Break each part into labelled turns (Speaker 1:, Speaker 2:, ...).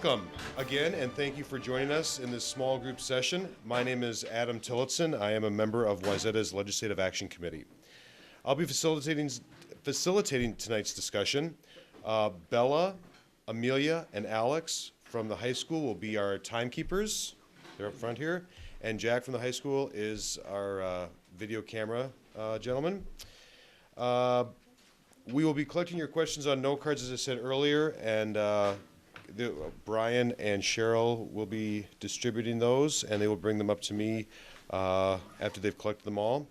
Speaker 1: Welcome again, and thank you for joining us in this small group session. My name is Adam Tillotson. I am a member of Wayzata's Legislative Action Committee. I'll be facilitating tonight's discussion. Bella, Amelia, and Alex from the high school will be our timekeepers. They're up front here. And Jack from the high school is our video camera gentleman. We will be collecting your questions on note cards, as I said earlier, and Brian and Cheryl will be distributing those, and they will bring them up to me after they've collected them all.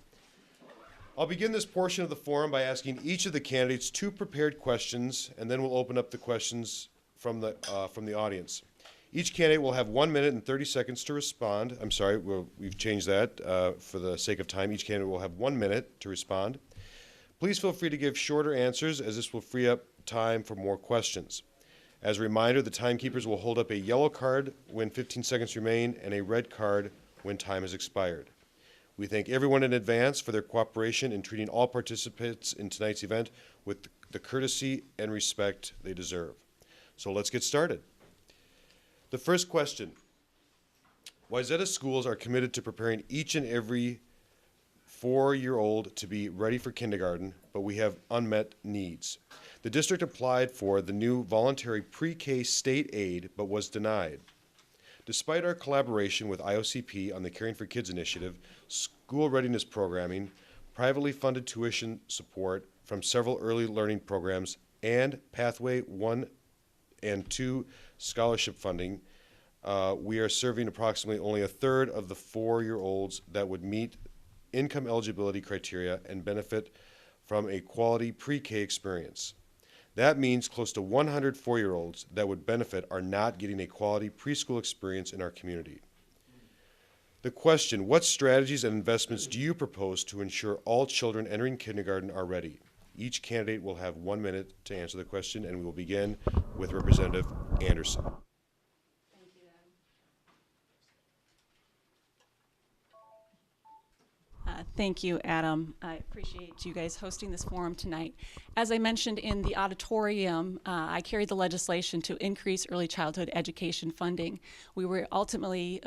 Speaker 1: I'll begin this portion of the forum by asking each of the candidates 2 prepared questions, and then we'll open up the questions from the audience. Each candidate will have 1 minute and 30 seconds to respond. I'm sorry, we've changed that for the sake of time. Each candidate will have 1 minute to respond. Please feel free to give shorter answers, as this will free up time for more questions. As a reminder, the timekeepers will hold up a yellow card when 15 seconds remain and a red card when time has expired. We thank everyone in advance for their cooperation in treating all participants in tonight's event with the courtesy and respect they deserve. So let's get started. The first question: Wayzata schools are committed to preparing each and every 4-year-old to be ready for kindergarten, but we have unmet needs. The district applied for the new voluntary pre-K state aid, but was denied. Despite our collaboration with IOCP on the Caring for Kids initiative, school readiness programming, privately funded tuition support from several early learning programs, and Pathway 1 and 2 scholarship funding, we are serving approximately only a third of the 4-year-olds that would meet income eligibility criteria and benefit from a quality pre-K experience. That means close to 100 4-year-olds that would benefit are not getting a quality preschool experience in our community. The question: what strategies and investments do you propose to ensure all children entering kindergarten are ready? Each candidate will have 1 minute to answer the question, and we will begin with Representative Anderson.
Speaker 2: Thank you, Adam. I appreciate you guys hosting this forum tonight. As I mentioned in the auditorium, I carried the legislation to increase early childhood education funding. We were ultimately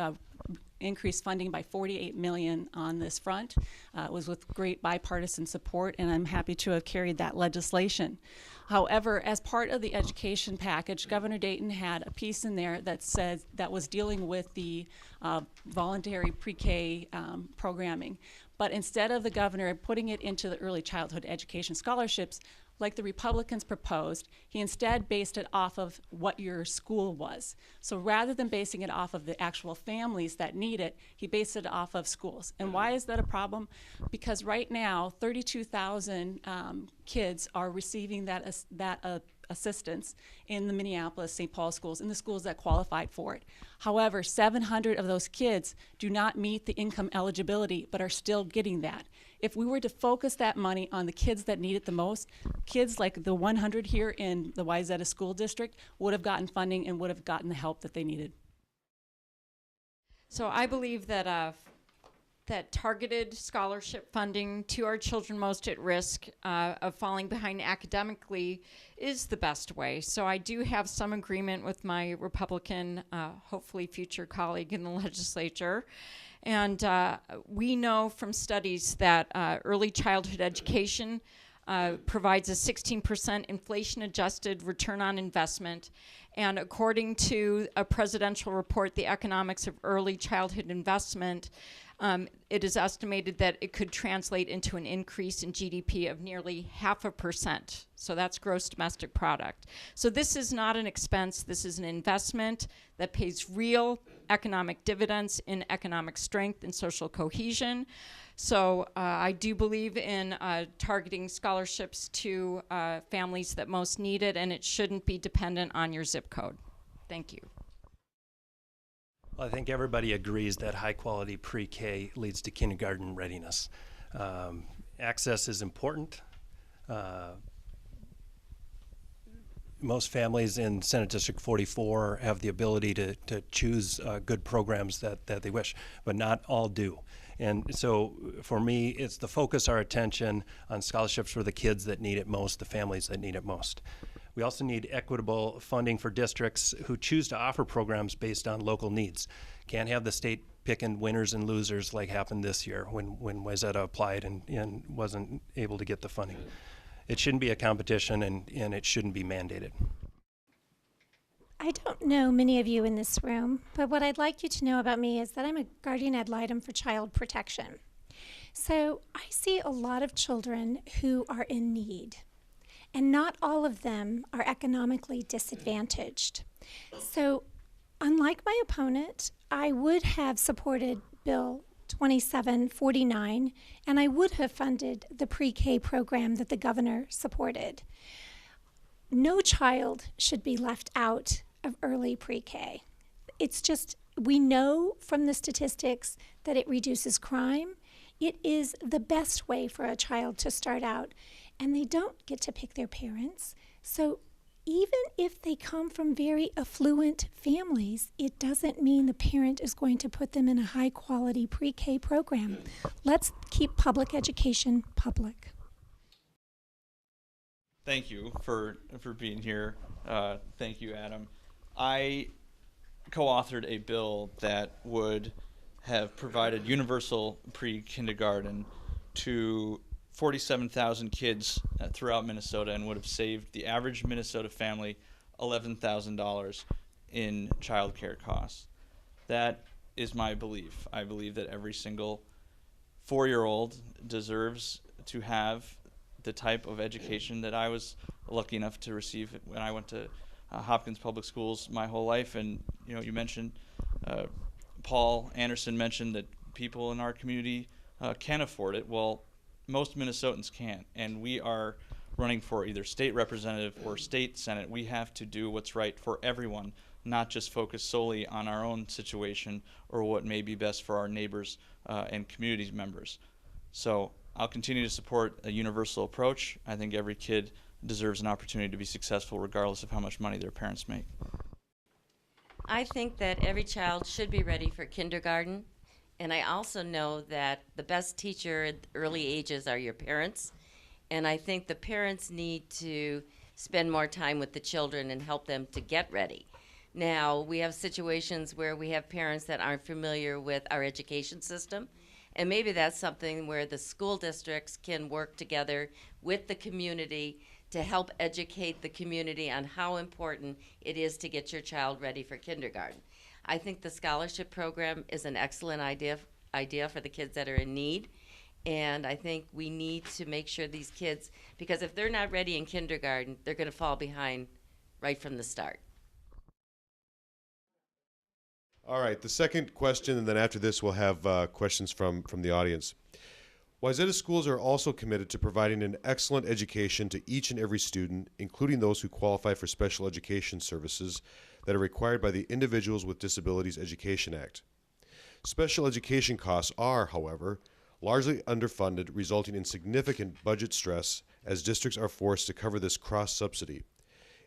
Speaker 2: increased funding by $48 million on this front. It was with great bipartisan support, and I'm happy to have carried that legislation. However, as part of the education package, Governor Dayton had a piece in there that said that was dealing with the voluntary pre-K programming. But instead of the governor putting it into the early childhood education scholarships, like the Republicans proposed, he instead based it off of what your school was. So rather than basing it off of the actual families that need it, he based it off of schools. And why is that a problem? Because right now, 32,000 kids are receiving that assistance in the Minneapolis, St. Paul schools, in the schools that qualified for it. However, 700 of those kids do not meet the income eligibility, but are still getting that. If we were to focus that money on the kids that need it the most, kids like the 100 here in the Wayzata School District would have gotten funding and would have gotten the help that they needed.
Speaker 3: So I believe that that targeted scholarship funding to our children most at risk of falling behind academically is the best way. So I do have some agreement with my Republican, hopefully future colleague in the legislature. And we know from studies that early childhood education provides a 16% inflation-adjusted return on investment. And according to a presidential report, The Economics of Early Childhood Investment, it is estimated that it could translate into an increase in GDP of nearly 0.5%. So that's gross domestic product. So this is not an expense. This is an investment that pays real economic dividends in economic strength and social cohesion. So I do believe in targeting scholarships to families that most need it, and it shouldn't be dependent on your zip code. Thank you.
Speaker 4: Well, I think everybody agrees that high-quality pre-K leads to kindergarten readiness. Access is important. Most families in Senate District 44 have the ability to choose good programs that they wish, but not all do. And so for me, it's to focus our attention on scholarships for the kids that need it most, the families that need it most. We also need equitable funding for districts who choose to offer programs based on local needs. Can't have the state picking winners and losers like happened this year when Wayzata applied and wasn't able to get the funding. It shouldn't be a competition, and it shouldn't be mandated.
Speaker 5: I don't know many of you in this room, but what I'd like you to know about me is that I'm a guardian ad litem for child protection. So I see a lot of children who are in need, and not all of them are economically disadvantaged. So unlike my opponent, I would have supported Bill 2749, and I would have funded the pre-K program that the governor supported. No child should be left out of early pre-K. It's just, we know from the statistics that it reduces crime. It is the best way for a child to start out, and they don't get to pick their parents. So even if they come from very affluent families, it doesn't mean the parent is going to put them in a high-quality pre-K program. Let's keep public education public.
Speaker 6: Thank you for being here. Thank you, Adam. I co-authored a bill that would have provided universal pre-kindergarten to 47,000 kids throughout Minnesota and would have saved the average Minnesota family $11,000 in child care costs. That is my belief. I believe that every single 4-year-old deserves to have the type of education that I was lucky enough to receive when I went to Hopkins Public Schools my whole life. And you mentioned, Paul Anderson mentioned that people in our community can afford it. Well, most Minnesotans can't, and we are running for either state representative or state senate. We have to do what's right for everyone, not just focus solely on our own situation or what may be best for our neighbors and community members. So I'll continue to support a universal approach. I think every kid deserves an opportunity to be successful regardless of how much money their parents make.
Speaker 7: I think that every child should be ready for kindergarten. And I also know that the best teacher at early ages are your parents. And I think the parents need to spend more time with the children and help them to get ready. Now, we have situations where we have parents that aren't familiar with our education system. And maybe that's something where the school districts can work together with the community to help educate the community on how important it is to get your child ready for kindergarten. I think the scholarship program is an excellent idea for the kids that are in need. And I think we need to make sure these kids, because if they're not ready in kindergarten, they're going to fall behind right from the start.
Speaker 1: All right, the second question, and then after this we'll have questions from the audience. Wayzata schools are also committed to providing an excellent education to each and every student, including those who qualify for special education services that are required by the Individuals with Disabilities Education Act. Special education costs are, however, largely underfunded, resulting in significant budget stress as districts are forced to cover this cross-subsidy.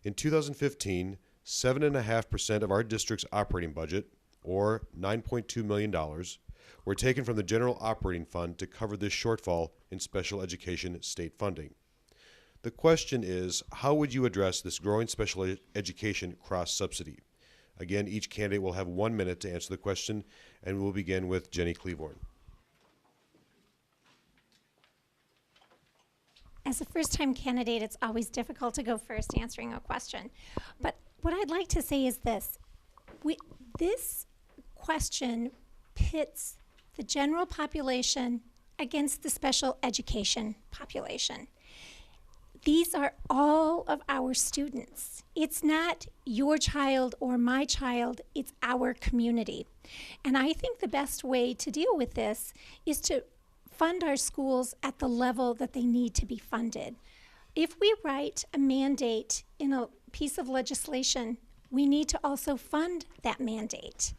Speaker 1: In 2015, 7.5% of our district's operating budget, or $9.2 million, were taken from the general operating fund to cover this shortfall in special education state funding. The question is, how would you address this growing special education cross-subsidy? Again, each candidate will have 1 minute to answer the question, and we'll begin with Jenny Cleavorn.
Speaker 5: As a first-time candidate, it's always difficult to go first answering a question. But what I'd like to say is this. This question pits the general population against the special education population. These are all of our students. It's not your child or my child, it's our community. And I think the best way to deal with this is to fund our schools at the level that they need to be funded. If we write a mandate in a piece of legislation, we need to also fund that mandate.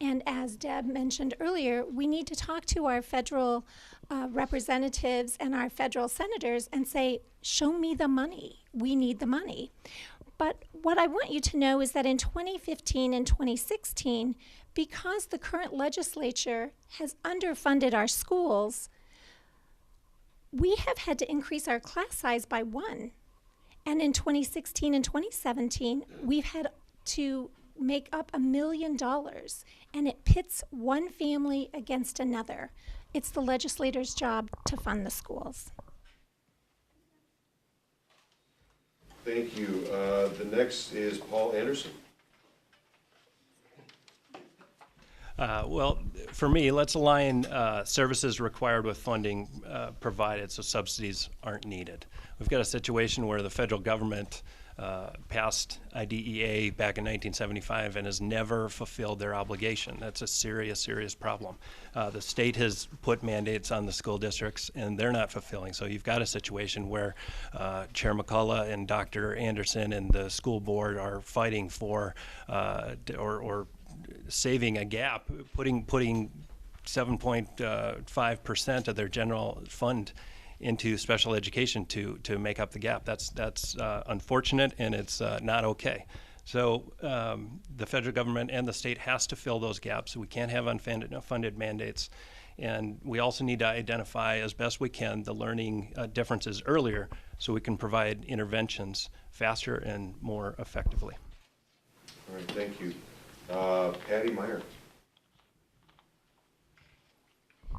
Speaker 5: And as Deb mentioned earlier, we need to talk to our federal representatives and our federal senators and say, show me the money. We need the money. But what I want you to know is that in 2015 and 2016, because the current legislature has underfunded our schools, we have had to increase our class size by 1. And in 2016 and 2017, we've had to make up $1 million, and it pits one family against another. It's the legislator's job to fund the schools.
Speaker 1: Thank you. The next is Paul Anderson.
Speaker 4: Well, for me, let's align services required with funding provided so subsidies aren't needed. We've got a situation where the federal government passed IDEA back in 1975 and has never fulfilled their obligation. That's a serious, serious problem. The state has put mandates on the school districts and they're not fulfilling. So you've got a situation where Chair McCullough and Dr. Anderson and the school board are fighting for or saving a gap, putting 7.5% of their general fund into special education to make up the gap. That's unfortunate, and it's not okay. So the federal government and the state has to fill those gaps. We can't have unfunded mandates. And we also need to identify as best we can the learning differences earlier so we can provide interventions faster and more effectively.
Speaker 1: All right, thank you. Patty Meyer.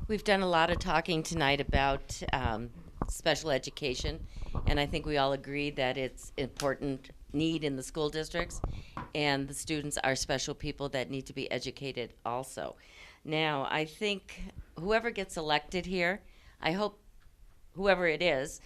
Speaker 7: We've done a lot of talking tonight about special education, and I think we all agree that it's important need in the school districts, and the students are special people that need to be educated also. Now, I think whoever gets elected here, I hope whoever it is,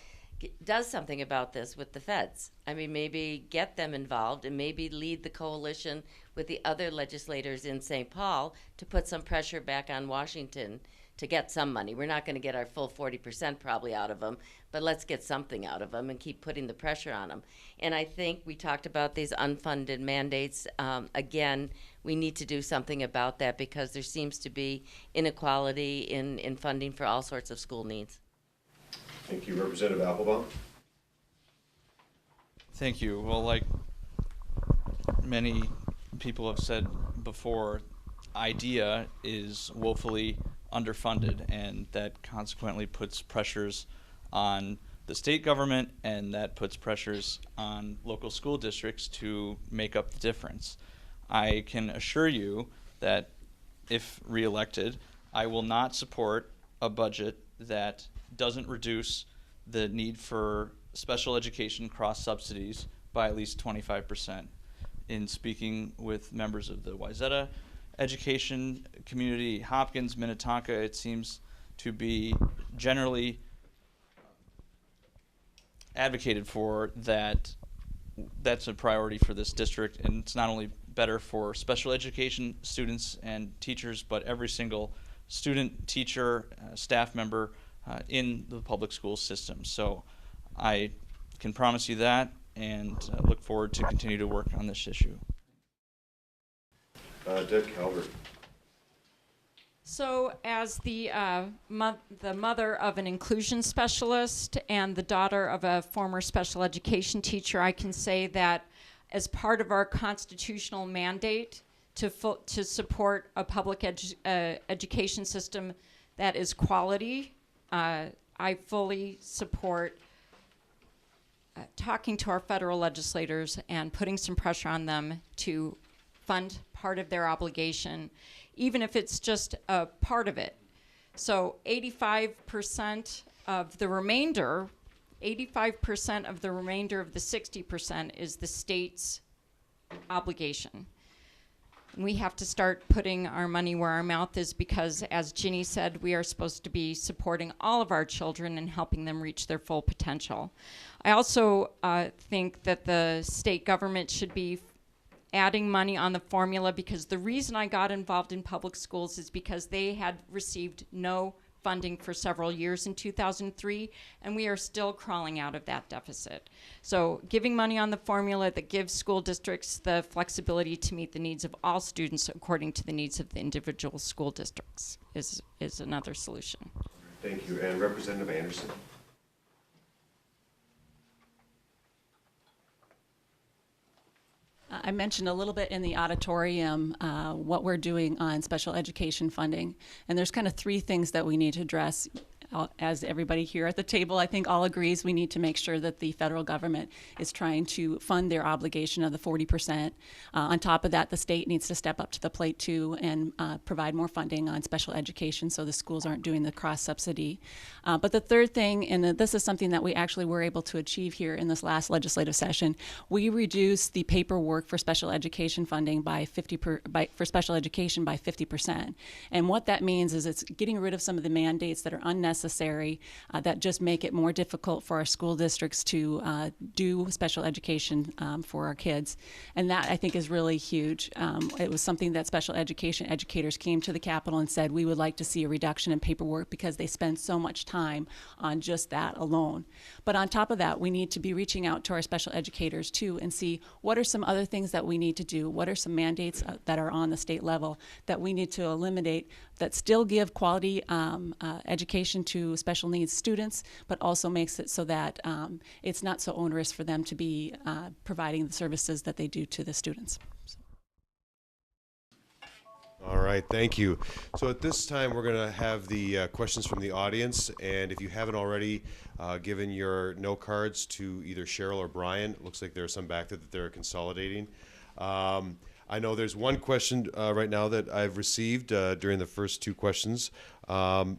Speaker 7: does something about this with the feds. I mean, maybe get them involved and maybe lead the coalition with the other legislators in St. Paul to put some pressure back on Washington to get some money. We're not going to get our full 40% probably out of them, but let's get something out of them and keep putting the pressure on them. And I think we talked about these unfunded mandates. Again, we need to do something about that because there seems to be inequality in funding for all sorts of school needs.
Speaker 1: Thank you. Representative Applebaum.
Speaker 6: Thank you. Well, like many people have said before, IDEA is woefully underfunded, and that consequently puts pressures on the state government, and that puts pressures on local school districts to make up the difference. I can assure you that if reelected, I will not support a budget that doesn't reduce the need for special education cross subsidies by at least 25%. In speaking with members of the Wayzata education community, Hopkins, Minnetonka, it seems to be generally advocated for that. That's a priority for this district, and it's not only better for special education students and teachers, but every single student, teacher, staff member in the public school system. So I can promise you that, and look forward to continue to work on this issue.
Speaker 1: Deb Calvert.
Speaker 3: So as the mother of an inclusion specialist and the daughter of a former special education teacher, I can say that as part of our constitutional mandate to support a public education system that is quality, I fully support talking to our federal legislators and putting some pressure on them to fund part of their obligation, even if it's just a part of it. So 85% of the remainder, 85% of the remainder of the 60% is the state's obligation. And we have to start putting our money where our mouth is because, as Ginny said, we are supposed to be supporting all of our children and helping them reach their full potential. I also think that the state government should be adding money on the formula, because the reason I got involved in public schools is because they had received no funding for several years in 2003, and we are still crawling out of that deficit. So giving money on the formula that gives school districts the flexibility to meet the needs of all students according to the needs of the individual school districts is another solution.
Speaker 1: Thank you. And Representative Anderson.
Speaker 2: I mentioned a little bit in the auditorium what we're doing on special education funding, and there's kind of three things that we need to address. as everybody here at the table, I think all agrees, we need to make sure that the federal government is trying to fund their obligation of the 40%. On top of that, the state needs to step up to the plate too and provide more funding on special education so the schools aren't doing the cross subsidy. But the third thing, and this is something that we actually were able to achieve here in this last legislative session, we reduced the paperwork for special education funding by 50%. And what that means is it's getting rid of some of the mandates that are unnecessary, that just make it more difficult for our school districts to do special education for our kids. And that, I think, is really huge. It was something that special education educators came to the Capitol and said, we would like to see a reduction in paperwork because they spend so much time on just that alone. But on top of that, we need to be reaching out to our special educators too and see what are some other things that we need to do, what are some mandates that are on the state level that we need to eliminate that still give quality education to special needs students, but also makes it so that it's not so onerous for them to be providing the services that they do to the students.
Speaker 1: All right, thank you. So at this time, we're going to have the questions from the audience, and if you haven't already given your note cards to either Cheryl or Brian, it looks like there are some back there that they're consolidating. I know there's one question right now that I've received during the first two questions. And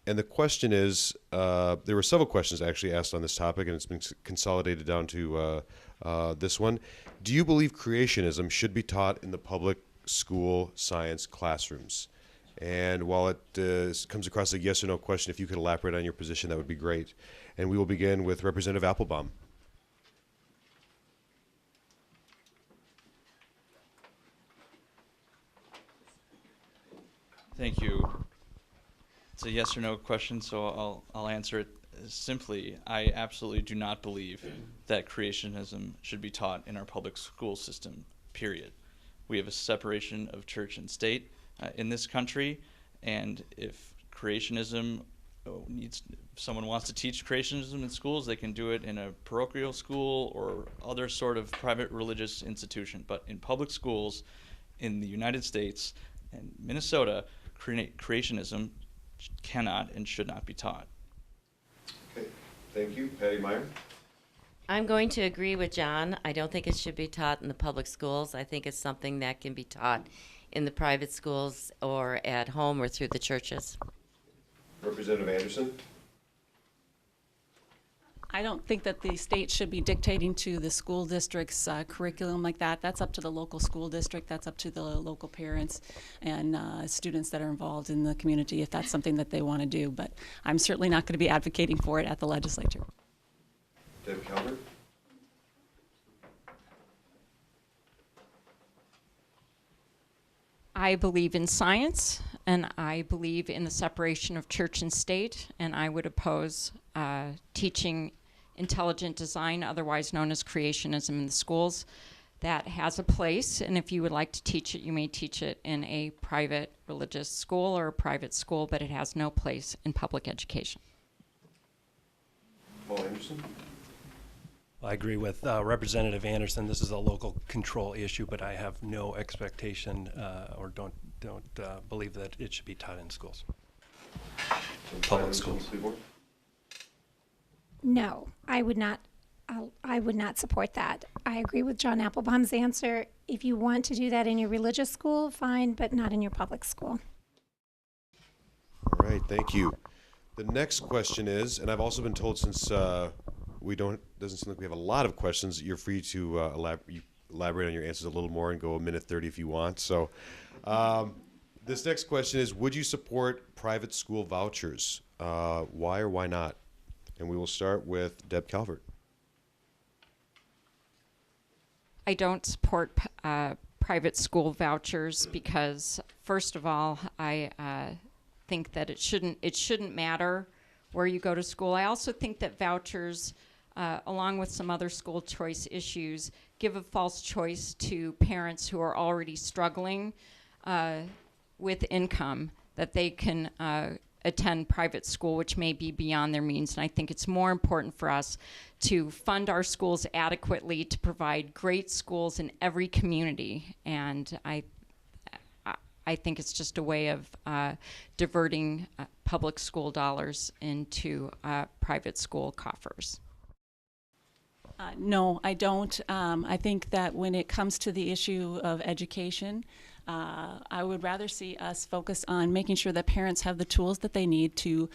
Speaker 1: the question is, there were several questions actually asked on this topic, and it's been consolidated down to this one. Do you believe creationism should be taught in the public school science classrooms? And while it comes across a yes or no question, if you could elaborate on your position, that would be great. And we will begin with Representative Applebaum.
Speaker 6: Thank you. It's a yes or no question, so I'll answer it simply. I absolutely do not believe that creationism should be taught in our public school system, period. We have a separation of church and state in this country, and if creationism if someone wants to teach creationism in schools, they can do it in a parochial school or other sort of private religious institution. But in public schools in the United States and Minnesota, creationism cannot and should not be taught.
Speaker 1: Okay, thank you. Patty Meyer?
Speaker 7: I'm going to agree with John. I don't think it should be taught in the public schools. I think it's something that can be taught in the private schools or at home or through the churches.
Speaker 1: Representative Anderson?
Speaker 2: I don't think that the state should be dictating to the school district's curriculum like that. That's up to the local school district. That's up to the local parents and students that are involved in the community if that's something that they want to do. But I'm certainly not going to be advocating for it at the legislature.
Speaker 1: Deb Calvert?
Speaker 3: I believe in science, and I believe in the separation of church and state, and I would oppose teaching intelligent design, otherwise known as creationism, in the schools. That has a place, and if you would like to teach it, you may teach it in a private religious school or a private school, but it has no place in public education.
Speaker 1: Paul Anderson?
Speaker 4: I agree with Representative Anderson. This is a local control issue, but I have no expectation or don't believe that it should be taught in schools. Public schools.
Speaker 5: No, I would not. I would not support that. I agree with John Applebaum's answer. If you want to do that in your religious school, fine, but not in your public school.
Speaker 1: All right, thank you. The next question is, and I've also been told since doesn't seem like we have a lot of questions, you're free to elaborate on your answers a little more and go a minute 30 if you want. So this next question is, would you support private school vouchers? Why or why not? And we will start with Deb Calvert.
Speaker 3: I don't support private school vouchers because, first of all, I think that it shouldn't matter where you go to school. I also think that vouchers, along with some other school choice issues, give a false choice to parents who are already struggling with income, that they can attend private school, which may be beyond their means. And I think it's more important for us to fund our schools adequately to provide great schools in every community. And I I think it's just a way of diverting public school dollars into private school coffers.
Speaker 2: No, I don't. I think that when it comes to the issue of education, I would rather see us focus on making sure that parents have the tools that they need to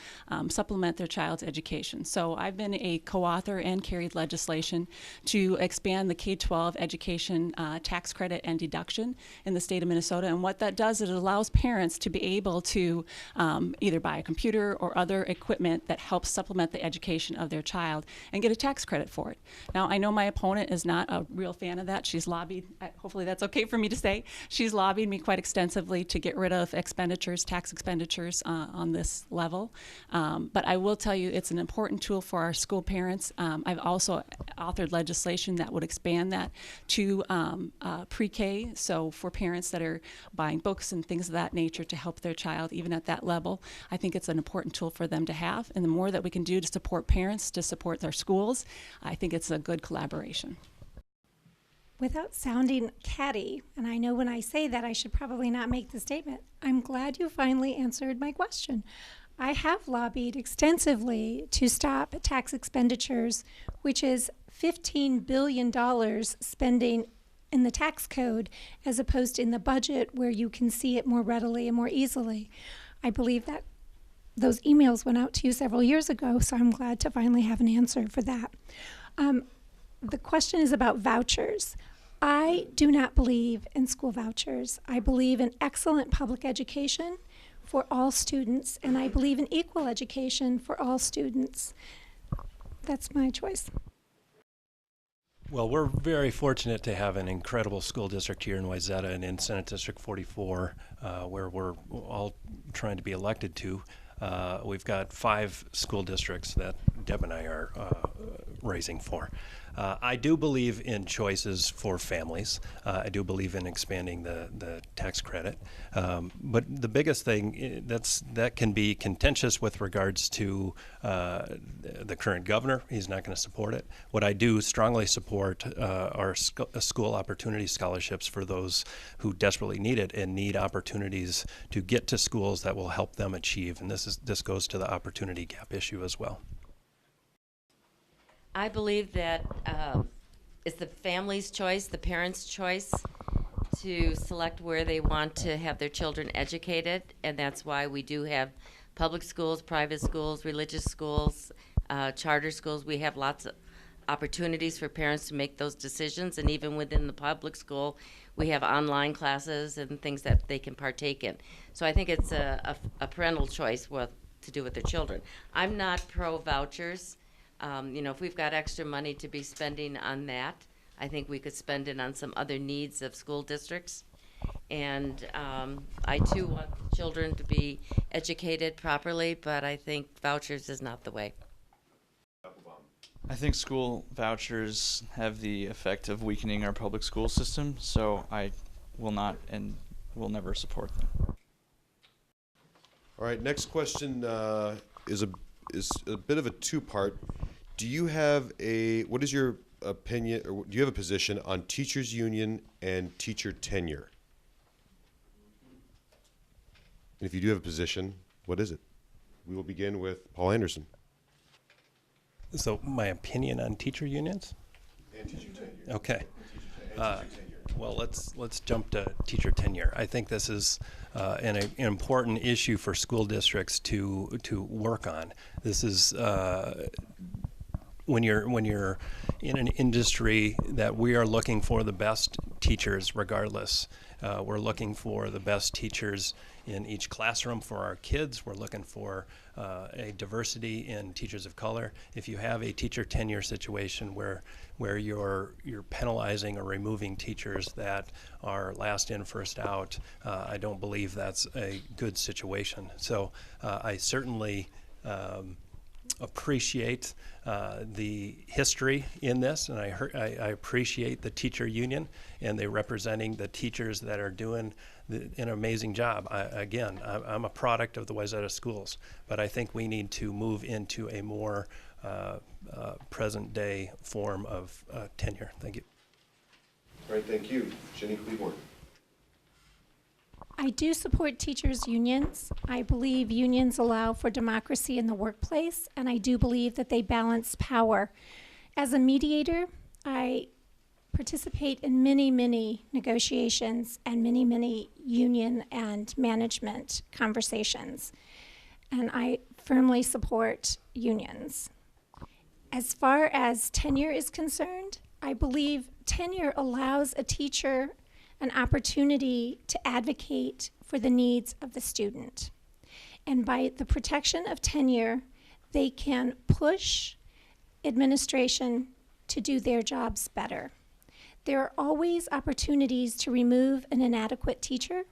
Speaker 2: supplement their child's education. So I've been a co-author and carried legislation to expand the K-12 education tax credit and deduction in the state of Minnesota. And what that does is it allows parents to be able to either buy a computer or other equipment that helps supplement the education of their child and get a tax credit for it. Now, I know my opponent is not a real fan of that. She's lobbied, hopefully that's okay for me to say, she's lobbied me quite extensively to get rid of expenditures, tax expenditures on this level. But I will tell you it's an important tool for our school parents. I've also authored legislation that would expand that to pre-K, so for parents that are buying books and things of that nature to help their child even at that level. I think it's an important tool for them to have, and the more that we can do to support parents, to support their schools, I think it's a good collaboration.
Speaker 5: Without sounding catty, and I know when I say that I should probably not make the statement, I'm glad you finally answered my question. I have lobbied extensively to stop tax expenditures, which is $15 billion spending in the tax code as opposed to in the budget where you can see it more readily and more easily. I believe that those emails went out to you several years ago, so I'm glad to finally have an answer for that. The question is about vouchers. I do not believe in school vouchers. I believe in excellent public education for all students, and I believe in equal education for all students. That's my choice.
Speaker 4: Well, we're very fortunate to have an incredible school district here in Wayzata and in Senate District 44, where we're all trying to be elected to. We've got 5 school districts that Deb and I are raising for. I do believe in choices for families. I do believe in expanding the tax credit. But the biggest thing that can be contentious with regards to the current governor. He's not going to support it. What I do strongly support are school opportunity scholarships for those who desperately need it and need opportunities to get to schools that will help them achieve. And this goes to the opportunity gap issue as well.
Speaker 7: I believe that it's the family's choice, the parents' choice to select where they want to have their children educated, and that's why we do have public schools, private schools, religious schools, charter schools. We have lots of opportunities for parents to make those decisions, and even within the public school, we have online classes and things that they can partake in. So I think it's a parental choice what to do with their children. I'm not pro vouchers. If we've got extra money to be spending on that, I think we could spend it on some other needs of school districts. And I too want children to be educated properly, but I think vouchers is not the way.
Speaker 6: I think school vouchers have the effect of weakening our public school system, so I will not and will never support them.
Speaker 1: All right, next question is a bit of a two-part. Do you have what is your opinion, or do you have a position on teachers' union and teacher tenure? And if you do have a position, what is it? We will begin with Paul Anderson.
Speaker 4: So my opinion on teacher unions?
Speaker 1: And teacher tenure.
Speaker 4: Okay.
Speaker 1: And teacher tenure.
Speaker 4: Well, let's jump to teacher tenure. I think this is an important issue for school districts to work on. This is when you're in an industry that we are looking for the best teachers regardless. We're looking for the best teachers in each classroom for our kids. We're looking for a diversity in teachers of color. If you have a teacher tenure situation where you're penalizing or removing teachers that are last in, first out, I don't believe that's a good situation. So I certainly appreciate the history in this, and I appreciate the teacher union and they representing the teachers that are doing an amazing job. I'm a product of the Wayzata schools, but I think we need to move into a more present day form of tenure. Thank you.
Speaker 1: All right, thank you. Jenny Cleaborn.
Speaker 5: I do support teachers' unions. I believe unions allow for democracy in the workplace, and I do believe that they balance power. As a mediator, I participate in many, many negotiations and many, many union and management conversations, and I firmly support unions. As far as tenure is concerned, I believe tenure allows a teacher an opportunity to advocate for the needs of the student. And by the protection of tenure, they can push administration to do their jobs better. There are always opportunities to remove an inadequate teacher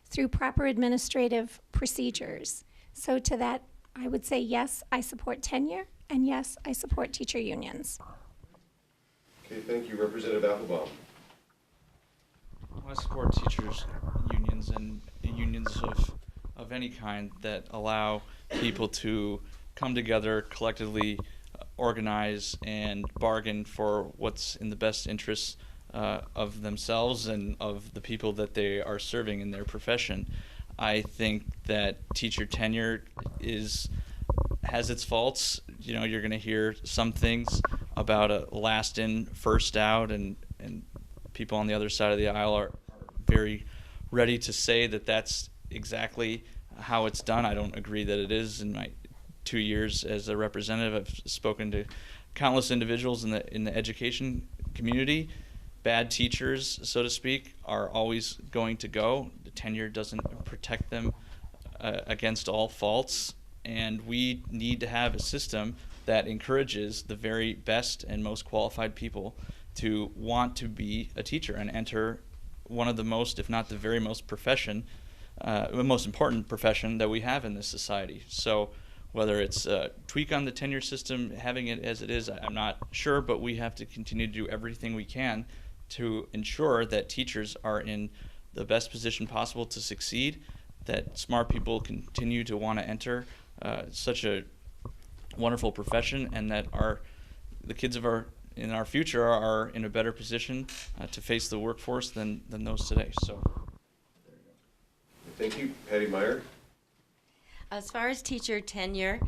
Speaker 5: through proper administrative procedures. So to that, I would say yes, I support tenure, and yes, I support teacher unions.
Speaker 1: Okay, thank you. Representative Applebaum.
Speaker 6: I support teachers' unions and unions of any kind that allow people to come together, collectively organize and bargain for what's in the best interests of themselves and of the people that they are serving in their profession. I think that teacher tenure has its faults. You know, you're going to hear some things about a last in, first out, and people on the other side of the aisle are very ready to say that that's exactly how it's done. I don't agree that it is. In my 2 years as a representative, I've spoken to countless individuals in the education community. Bad teachers, so to speak, are always going to go. The tenure doesn't protect them against all faults, and we need to have a system that encourages the very best and most qualified people to want to be a teacher and enter one of the most, if not the very most most important profession that we have in this society. So whether it's a tweak on the tenure system, having it as it is, I'm not sure, but we have to continue to do everything we can to ensure that teachers are in the best position possible to succeed, that smart people continue to want to enter such a wonderful profession, and that the kids in our future are in a better position to face the workforce than those today. So,
Speaker 1: Thank you. Patty Meyer.
Speaker 7: As far as teacher tenure,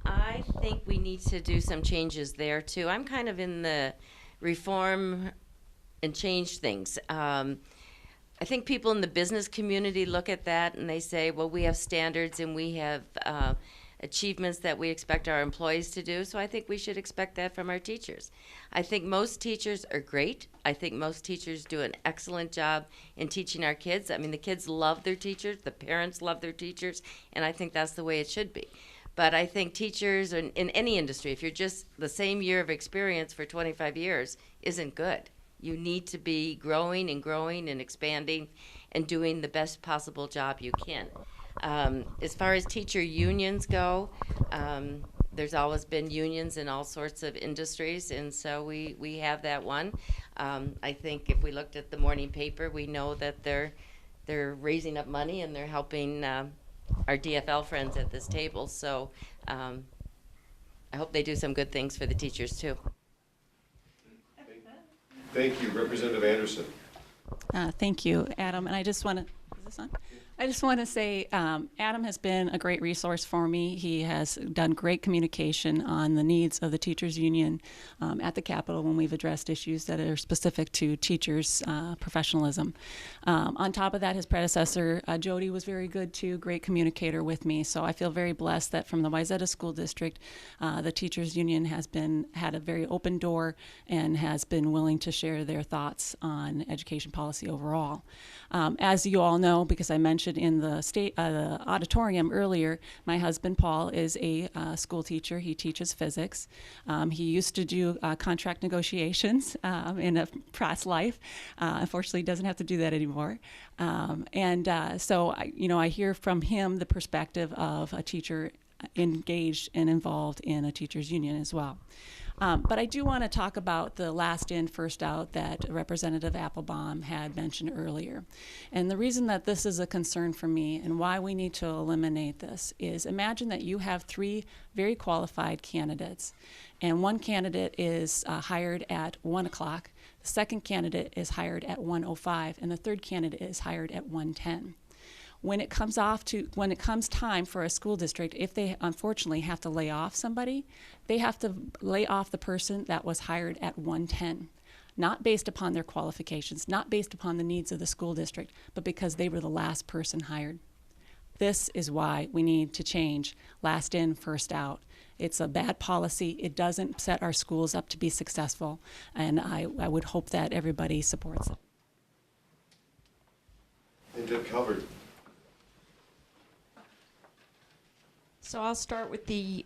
Speaker 7: I think we need to do some changes there too. I'm kind of in the reform and change things. I think people in the business community look at that and they say, well, we have standards and we have achievements that we expect our employees to do, so I think we should expect that from our teachers. I think most teachers are great. I think most teachers do an excellent job in teaching our kids. I mean, the kids love their teachers, the parents love their teachers, and I think that's the way it should be. But I think teachers in any industry, if you're just the same year of experience for 25 years, isn't good. You need to be growing and expanding and doing the best possible job you can. As far as teacher unions go, there's always been unions in all sorts of industries, and so we have that one. I think if we looked at the morning paper, we know that they're raising up money and they're helping our DFL friends at this table. So I hope they do some good things for the teachers too.
Speaker 1: Thank you. Representative Anderson.
Speaker 2: Thank you, Adam. And I just want to, is this on? I just want to say Adam has been a great resource for me. He has done great communication on the needs of the teachers union at the Capitol when we've addressed issues that are specific to teachers' professionalism. On top of that, his predecessor, Jody, was very good too, great communicator with me. So I feel very blessed that from the Wayzata School District, the teachers union has had a very open door and has been willing to share their thoughts on education policy overall. As you all know, because I mentioned in the auditorium earlier, my husband Paul is a school teacher. He teaches physics. He used to do contract negotiations in a past life. Unfortunately, he doesn't have to do that anymore. So I hear from him the perspective of a teacher engaged and involved in a teachers union as well. But I do want to talk about the last in, first out that Representative Applebaum had mentioned earlier. And the reason that this is a concern for me and why we need to eliminate this is imagine that you have 3 very qualified candidates, and one candidate is hired at 1 o'clock, the second candidate is hired at 1:05, and the third candidate is hired at 1:10. When it comes time for a school district, if they unfortunately have to lay off somebody, they have to lay off the person that was hired at 110, not based upon their qualifications, not based upon the needs of the school district, but because they were the last person hired. This is why we need to change last in, first out. It's a bad policy. It doesn't set our schools up to be successful, and I would hope that everybody supports it.
Speaker 1: And Deb Calvert.
Speaker 3: So I'll start with the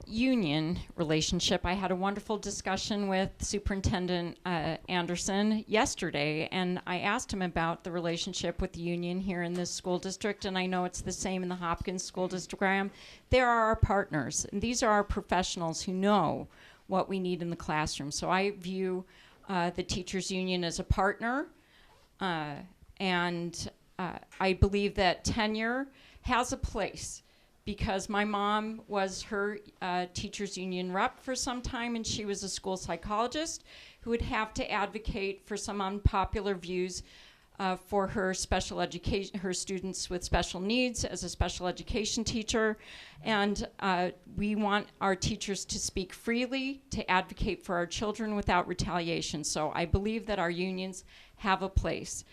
Speaker 3: union relationship. I had a wonderful discussion with Superintendent Anderson yesterday, and I asked him about the relationship with the union here in this school district, and I know it's the same in the Hopkins School District. They are our partners, and these are our professionals who know what we need in the classroom. So I view the teachers union as a partner, and I believe that tenure has a place, because my mom was her teachers union rep for some time, and she was a school psychologist who would have to advocate for some unpopular views for her special education, her students with special needs as a special education teacher. And we want our teachers to speak freely, to advocate for our children without retaliation. So I believe that our unions have a place.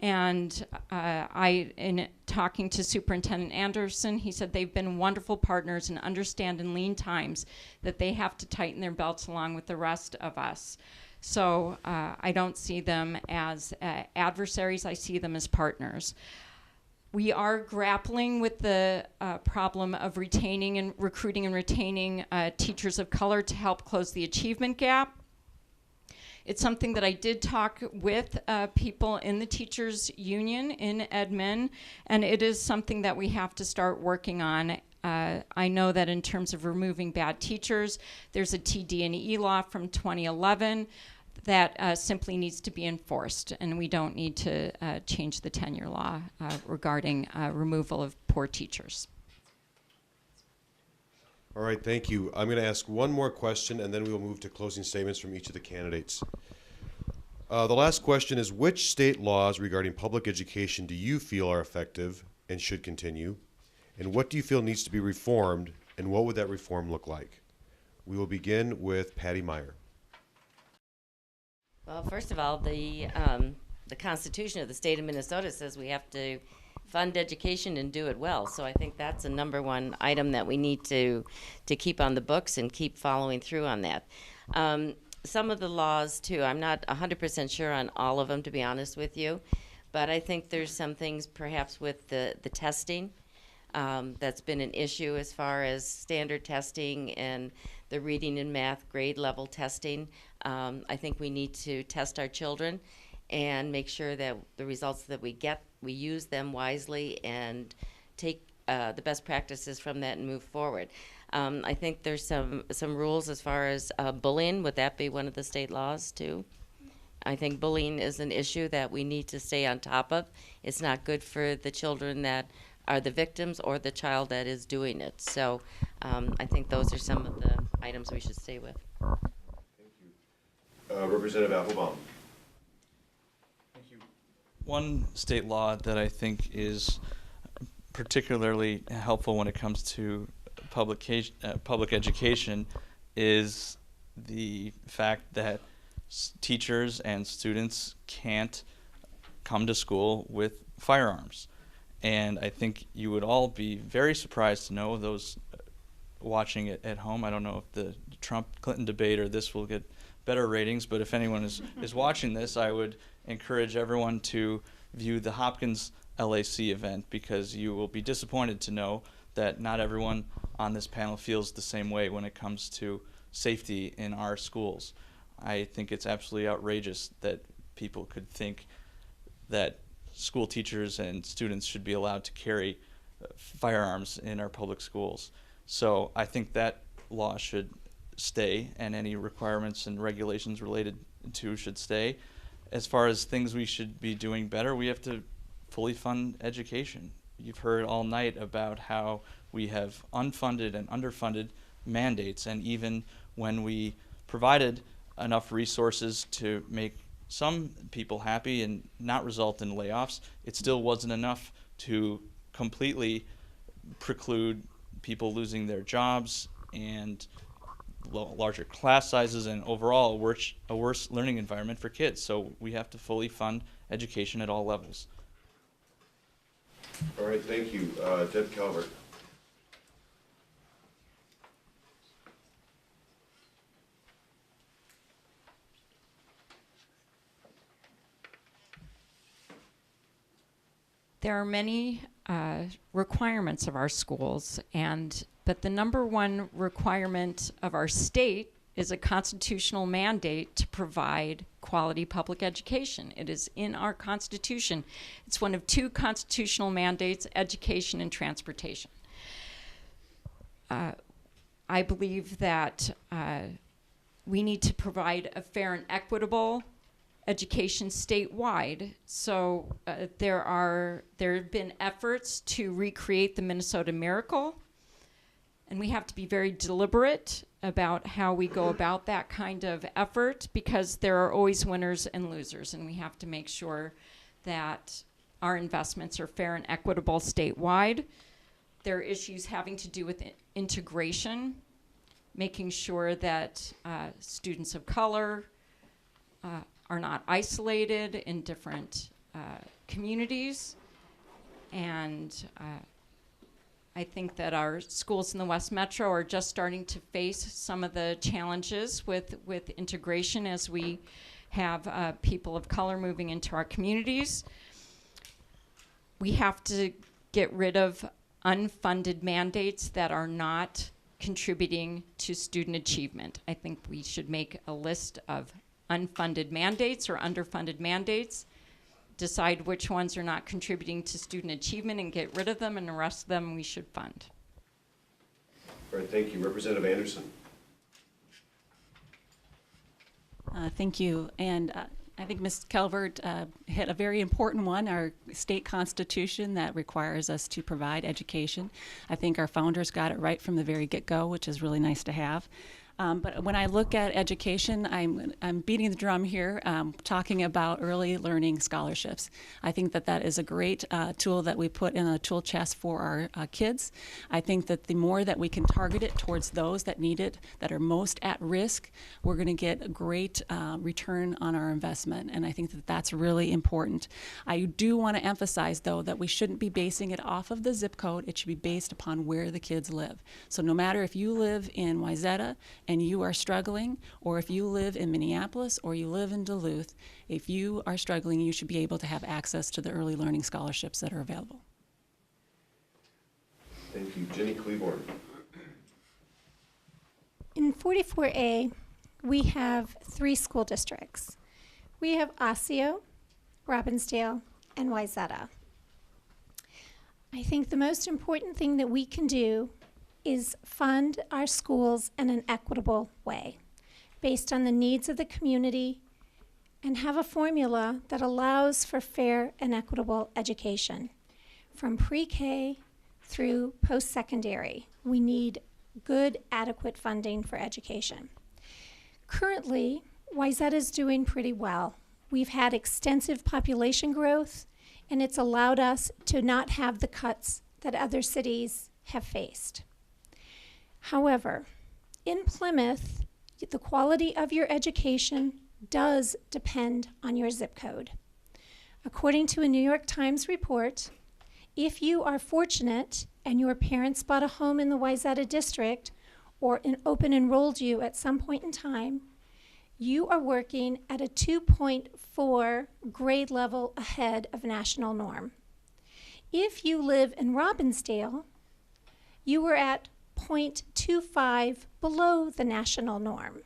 Speaker 3: And in talking to Superintendent Anderson, he said they've been wonderful partners and understand in lean times that they have to tighten their belts along with the rest of us. So I don't see them as adversaries, I see them as partners. We are grappling with the problem of retaining and recruiting and retaining teachers of color to help close the achievement gap. It's something that I did talk with people in the teachers union in admin, and it is something that we have to start working on. I know that in terms of removing bad teachers, there's a TD&E law from 2011 that simply needs to be enforced, and we don't need to change the tenure law regarding removal of poor teachers.
Speaker 1: All right, thank you. I'm going to ask one more question, and then we will move to closing statements from each of the candidates. The last question is, which state laws regarding public education do you feel are effective and should continue? And what do you feel needs to be reformed, and what would that reform look like? We will begin with Patty Meyer.
Speaker 7: Well, first of all, the Constitution of the state of Minnesota says we have to fund education and do it well. So I think that's a number one item that we need to keep on the books and keep following through on that. Some of the laws, too, I'm not 100% sure on all of them, to be honest with you, but I think there's some things perhaps with the testing that's been an issue as far as standard testing and the reading and math grade level testing. I think we need to test our children and make sure that the results that we get, we use them wisely and take the best practices from that and move forward. I think there's some rules as far as bullying. Would that be one of the state laws too? I think bullying is an issue that we need to stay on top of. It's not good for the children that are the victims or the child that is doing it. So I think those are some of the items we should stay with.
Speaker 1: Thank you. Representative Applebaum.
Speaker 6: One state law that I think is particularly helpful when it comes to public education is the fact that teachers and students can't come to school with firearms. And I think you would all be very surprised to know, those watching it at home, I don't know if the Trump-Clinton debate or this will get better ratings, but if anyone is watching this, I would encourage everyone to view the Hopkins LAC event, because you will be disappointed to know that not everyone on this panel feels the same way when it comes to safety in our schools. I think it's absolutely outrageous that people could think that school teachers and students should be allowed to carry firearms in our public schools. So I think that law should stay, and any requirements and regulations related to should stay. As far as things we should be doing better, we have to fully fund education. You've heard all night about how we have unfunded and underfunded mandates, and even when we provided enough resources to make some people happy and not result in layoffs, it still wasn't enough to completely preclude people losing their jobs and larger class sizes and overall a worse learning environment for kids. So we have to fully fund education at all levels.
Speaker 1: All right, thank you. Deb Calvert.
Speaker 3: There are many requirements of our schools, but the number one requirement of our state is a constitutional mandate to provide quality public education. It is in our Constitution. It's one of two constitutional mandates, education and transportation. I believe that we need to provide a fair and equitable education statewide. So there have been efforts to recreate the Minnesota Miracle, and we have to be very deliberate about how we go about that kind of effort, because there are always winners and losers, and we have to make sure that our investments are fair and equitable statewide. There are issues having to do with integration, making sure that students of color are not isolated in different communities. And I think that our schools in the West Metro are just starting to face some of the challenges with integration as we have people of color moving into our communities. We have to get rid of unfunded mandates that are not contributing to student achievement. I think we should make a list of unfunded mandates or underfunded mandates, decide which ones are not contributing to student achievement and get rid of them, and the rest of them we should fund.
Speaker 1: All right, thank you. Representative Anderson.
Speaker 2: Thank you. And I think Ms. Calvert hit a very important one, our state constitution that requires us to provide education. I think our founders got it right from the very get-go, which is really nice to have. But when I look at education, I'm beating the drum here, talking about early learning scholarships. I think that is a great tool that we put in a tool chest for our kids. I think that the more that we can target it towards those that need it, that are most at risk, we're going to get a great return on our investment. And I think that that's really important. I do want to emphasize, though, that we shouldn't be basing it off of the zip code. It should be based upon where the kids live. So no matter if you live in Wayzata and you are struggling, or if you live in Minneapolis or you live in Duluth, if you are struggling, you should be able to have access to the early learning scholarships that are available.
Speaker 1: Thank you. Jenny Cleaborn.
Speaker 5: In 44A, we have 3 school districts. We have Osseo, Robbinsdale, and Wayzata. I think the most important thing that we can do is fund our schools in an equitable way, based on the needs of the community, and have a formula that allows for fair and equitable education. From pre-K through post-secondary, we need good, adequate funding for education. Currently, Wayzata is doing pretty well. We've had extensive population growth, and it's allowed us to not have the cuts that other cities have faced. However, in Plymouth, the quality of your education does depend on your zip code. According to a New York Times report, if you are fortunate and your parents bought a home in the Wayzata district or open enrolled you at some point in time, you are working at a 2.4 grade level ahead of national norm. If you live in Robbinsdale, you are at 0.25 below the national norm.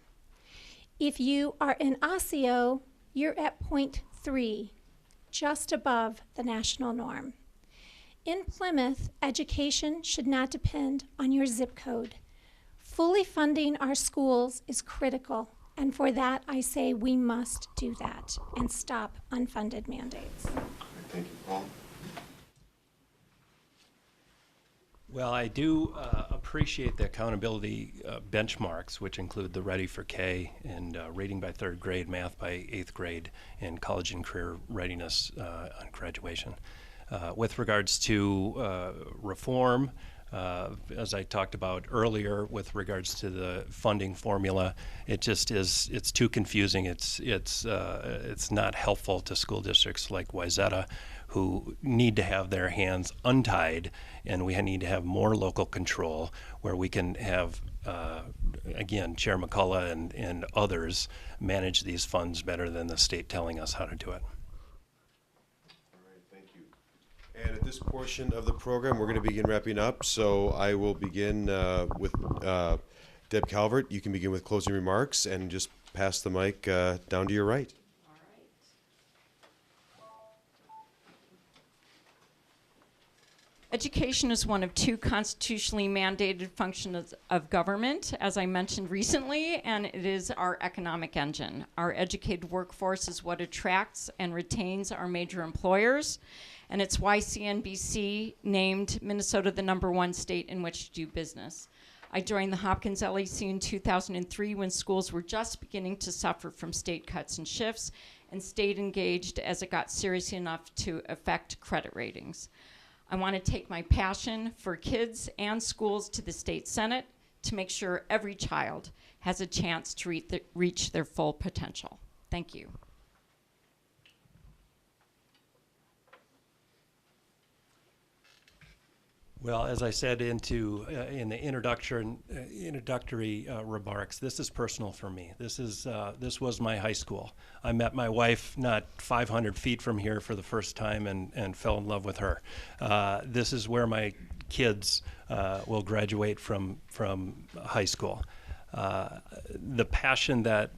Speaker 5: If you are in Osseo, you're at 0.3, just above the national norm. In Plymouth, education should not depend on your zip code. Fully funding our schools is critical, and for that I say we must do that and stop unfunded mandates.
Speaker 1: Thank you. Paul?
Speaker 4: Well, I do appreciate the accountability benchmarks, which include the Ready for K and reading by 3rd grade, math by 8th grade, and college and career readiness on graduation. With regards to reform, as I talked about earlier, with regards to the funding formula, it just is, it's too confusing. It's not helpful to school districts like Wayzata, who need to have their hands untied, and we need to have more local control where we can have, again, Chair McCullough and others manage these funds better than the state telling us how to do it.
Speaker 1: And at this portion of the program, we're going to begin wrapping up. So I will begin with Deb Calvert. You can begin with closing remarks and just pass the mic down to your right.
Speaker 3: Education is one of two constitutionally mandated functions of government, as I mentioned recently, and it is our economic engine. Our educated workforce is what attracts and retains our major employers, and it's why CNBC named Minnesota the #1 state in which to do business. I joined the Hopkins LAC in 2003 when schools were just beginning to suffer from state cuts and shifts, and stayed engaged as it got serious enough to affect credit ratings. I want to take my passion for kids and schools to the state Senate to make sure every child has a chance to reach their full potential. Thank you.
Speaker 4: Well, as I said in the introductory remarks, this is personal for me. This was my high school. I met my wife not 500 feet from here for the first time and fell in love with her. This is where my kids will graduate from high school. The passion that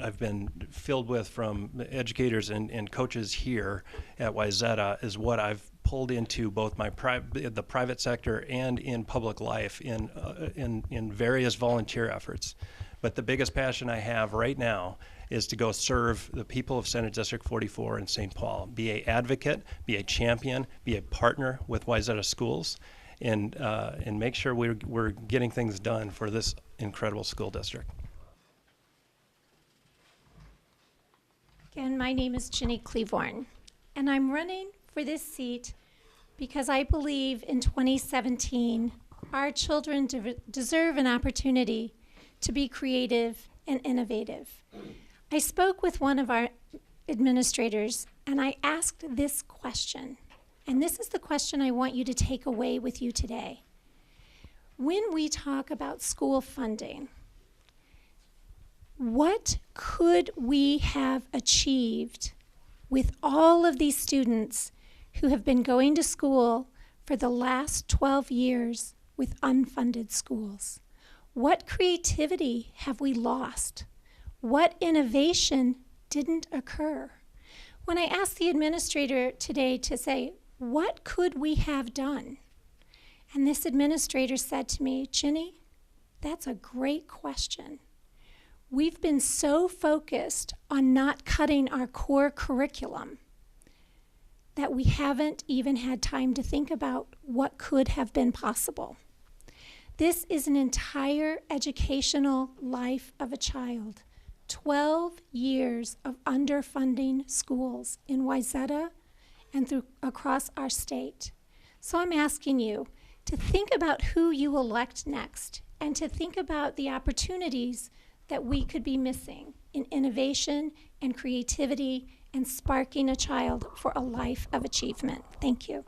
Speaker 4: I've been filled with from educators and coaches here at Wayzata is what I've pulled into both the private sector and in public life in various volunteer efforts. But the biggest passion I have right now is to go serve the people of Senate District 44 in St. Paul, be an advocate, be a champion, be a partner with Wayzata Schools, and make sure we're getting things done for this incredible school district.
Speaker 5: Again, my name is Ginny Cleavorn, and I'm running for this seat because I believe in 2017 our children deserve an opportunity to be creative and innovative. I spoke with one of our administrators and I asked this question, and this is the question I want you to take away with you today. When we talk about school funding, what could we have achieved with all of these students who have been going to school for the last 12 years with unfunded schools? What creativity have we lost? What innovation didn't occur? When I asked the administrator today to say, what could we have done? And this administrator said to me, Ginny, that's a great question. We've been so focused on not cutting our core curriculum that we haven't even had time to think about what could have been possible. This is an entire educational life of a child. 12 years of underfunding schools in Wayzata and across our state. So I'm asking you to think about who you elect next and to think about the opportunities that we could be missing in innovation and creativity and sparking a child for a life of achievement. Thank you.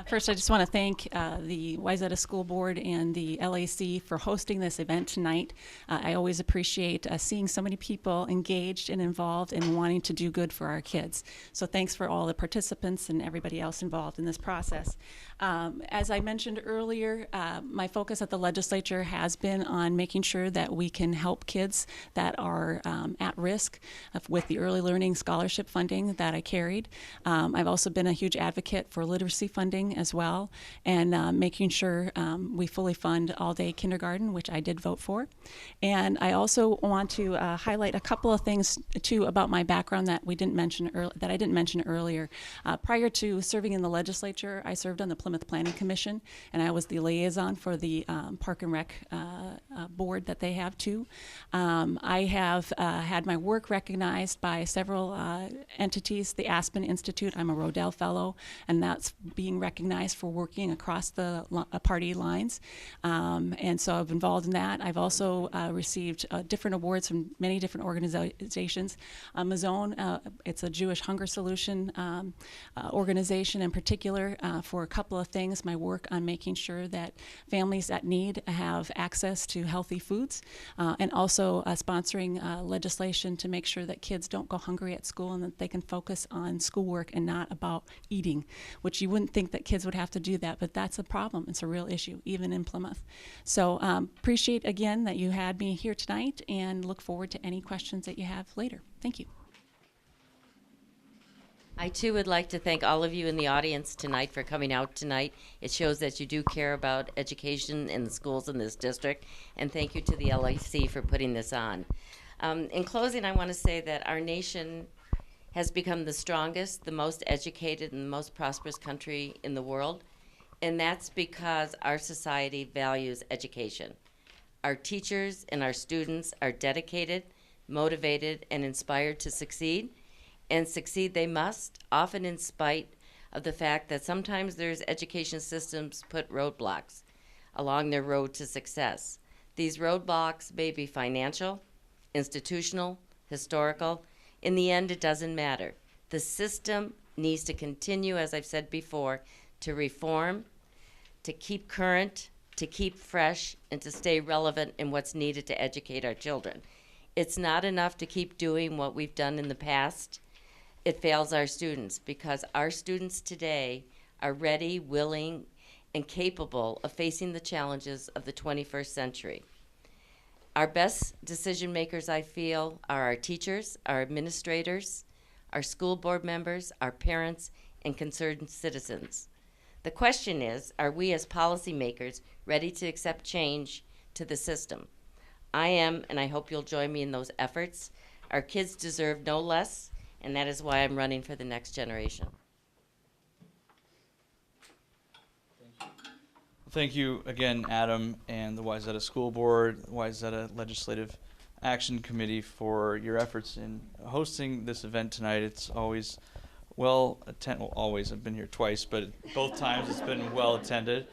Speaker 2: First, I just want to thank the Wayzata School Board and the LAC for hosting this event tonight. I always appreciate seeing so many people engaged and involved and wanting to do good for our kids. So thanks for all the participants and everybody else involved in this process. As I mentioned earlier, my focus at the legislature has been on making sure that we can help kids that are at risk with the early learning scholarship funding that I carried. I've also been a huge advocate for literacy funding funding as well, and making sure we fully fund all-day kindergarten, which I did vote for. And I also want to highlight a couple of things too about my background that I didn't mention earlier. Prior to serving in the legislature, I served on the Plymouth Planning Commission, and I was the liaison for the Park and Rec board that they have too. I have had my work recognized by several entities. The Aspen Institute, I'm a Rodell Fellow, and that's being recognized for working across the party lines. And so I've been involved in that. I've also received different awards from many different organizations. Mazone, it's a Jewish hunger solution organization in particular for a couple of things. My work on making sure that families that need have access to healthy foods, and also sponsoring legislation to make sure that kids don't go hungry at school and that they can focus on schoolwork and not about eating, which you wouldn't think that kids would have to do that, but that's a problem. It's a real issue, even in Plymouth. So appreciate again that you had me here tonight, and look forward to any questions that you have later. Thank you.
Speaker 7: I too would like to thank all of you in the audience tonight for coming out tonight. It shows that you do care about education in the schools in this district, and thank you to the LAC for putting this on. In closing, I want to say that our nation has become the strongest, the most educated, and the most prosperous country in the world, and that's because our society values education. Our teachers and our students are dedicated, motivated, and inspired to succeed, and succeed they must, often in spite of the fact that sometimes there's education systems put roadblocks along their road to success. These roadblocks may be financial, institutional, historical. In the end, it doesn't matter. The system needs to continue, as I've said before, to reform, to keep current, to keep fresh, and to stay relevant in what's needed to educate our children. It's not enough to keep doing what we've done in the past. It fails our students, because our students today are ready, willing, and capable of facing the challenges of the 21st century. Our best decision makers, I feel, are our teachers, our administrators, our school board members, our parents, and concerned citizens. The question is, are we as policymakers ready to accept change to the system? I am, and I hope you'll join me in those efforts. Our kids deserve no less, and that is why I'm running for the next generation.
Speaker 6: Thank you again, Adam, and the Wayzata School Board, Wayzata Legislative Action Committee for your efforts in hosting this event tonight. It's always well attended. Well, always. I've been here twice, but both times it's been well attended,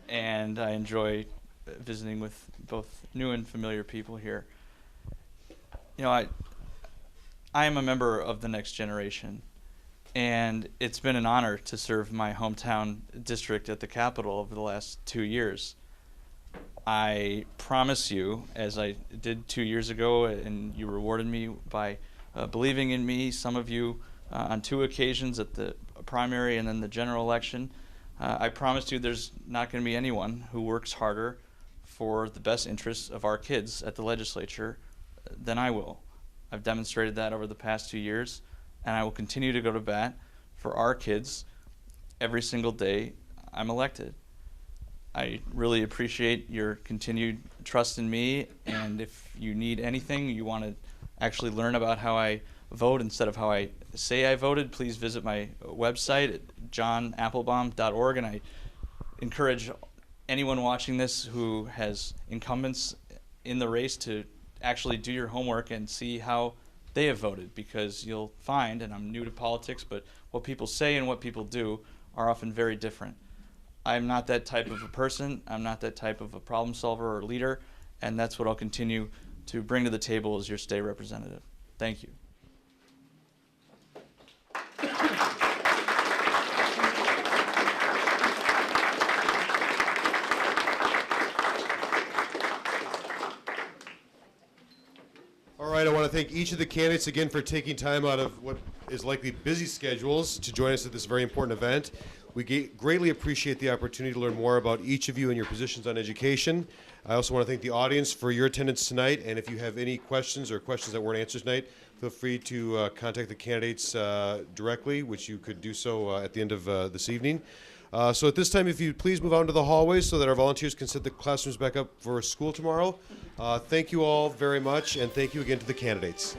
Speaker 6: and I enjoy visiting with both new and familiar people here. You know, I am a member of the next generation, and it's been an honor to serve my hometown district at the Capitol over the last 2 years. I promise you, as I did 2 years ago, and you rewarded me by believing in me, some of you on 2 occasions at the primary and then the general election, I promised you there's not going to be anyone who works harder for the best interests of our kids at the legislature than I will. I've demonstrated that over the past 2 years, and I will continue to go to bat for our kids every single day I'm elected. I really appreciate your continued trust in me, and if you need anything, you want to actually learn about how I vote instead of how I say I voted, please visit my website at johnapplebaum.org, and I encourage anyone watching this who has incumbents in the race to actually do your homework and see how they have voted, because you'll find, and I'm new to politics, but what people say and what people do are often very different. I'm not that type of a person. I'm not that type of a problem solver or leader, and that's what I'll continue to bring to the table as your state representative. Thank you.
Speaker 1: All right, I want to thank each of the candidates again for taking time out of what is likely busy schedules to join us at this very important event. We greatly appreciate the opportunity to learn more about each of you and your positions on education. I also want to thank the audience for your attendance tonight, and if you have any questions or questions that weren't answered tonight, feel free to contact the candidates directly, which you could do so at the end of this evening. So at this time, if you please move out into the hallways so that our volunteers can set the classrooms back up for school tomorrow. Thank you all very much, and thank you again to the candidates.